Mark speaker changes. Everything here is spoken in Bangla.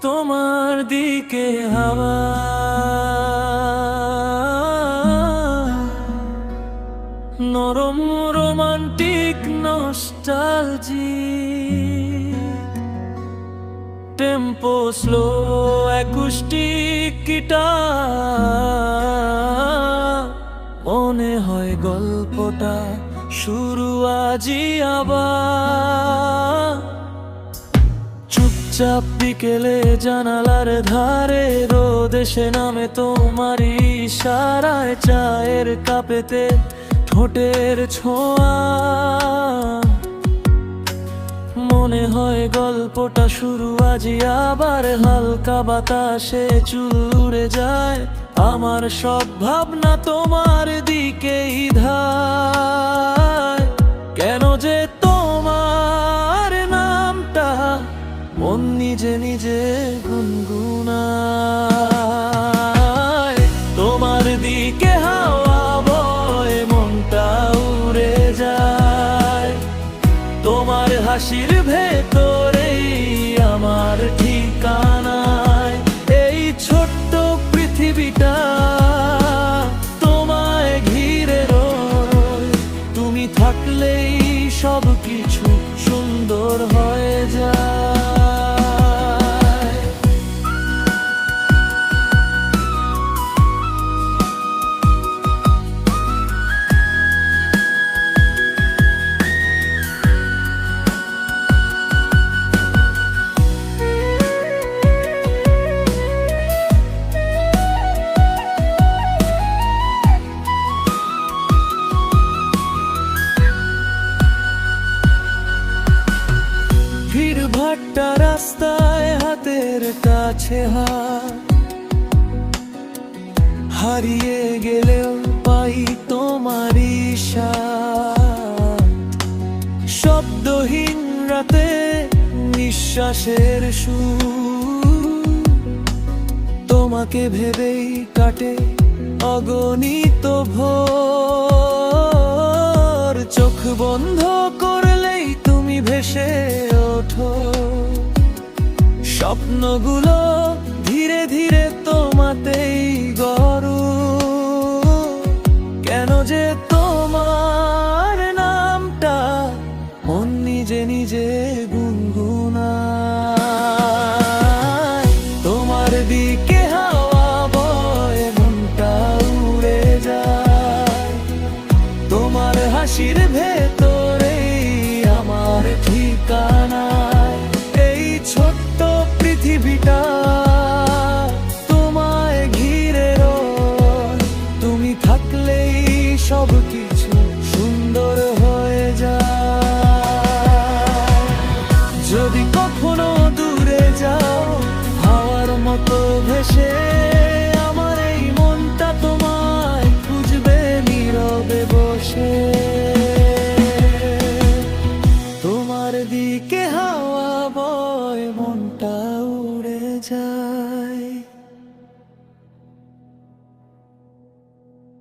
Speaker 1: তোমার দিকে হাওয়া, নরম romantic nostalgic, tempo slow acoustic guitar, মনে হয় গল্পটা শুরু আজই আবার। চুপচাপ বিকেলে জানালার ধারে রোদ এসে নামে তোমার ইশারায়, চায়ের কাপেতে ঠোঁটের ছোঁয়া, মনে হয় গল্পটা শুরু আজই আবার। হালকা বাতাসে চুল উড়ে যায়, আমার সব ভাবনা তোমার দিকেই ধায়। কেন যে তোমার নামটা মন নিজে নিজে গুনগুনায়। তোমার দিকে হাওয়া বয়, মনটা উড়ে যায়। তোমার হাসির ভেতরেই আমার ঠিকানায়। এই ছোট্ট পৃথিবীটা তোমায় ঘিরে রয়, তুমি থাকলেই সব কিছু সুন্দর হয়ে যায়। ভিড়ভাট্টা রাস্তায় হাতের কাছে হাত, হারিয়ে গেলেও পাই তোমারই সাথ। শব্দহীন রাতে নিঃশ্বাসের সুর, তোমাকে ভেবেই কাটে অগণিত ভোর। চোখ বন্ধ করলেই তুমি ভেসে ওঠো, স্বপ্নগুলো ধীরে ধীরে তোমাতেই গড়ো। কেন যে তোমার নামটা মন নিজে নিজে গুনগুনায়। তোমার দিকে হাওয়া বয়, মনটা উড়ে যায়। তোমার হাসির ভেতরেই আমার ঠিকানায়। এই ছোট্ট পৃথিবীটা তোমায় ঘিরে রয়, তুমি থাকলেই সব কিছু সুন্দর হয়ে যায়। যদি কখনো দূরে যাও, হাওয়ার মতো ভেসে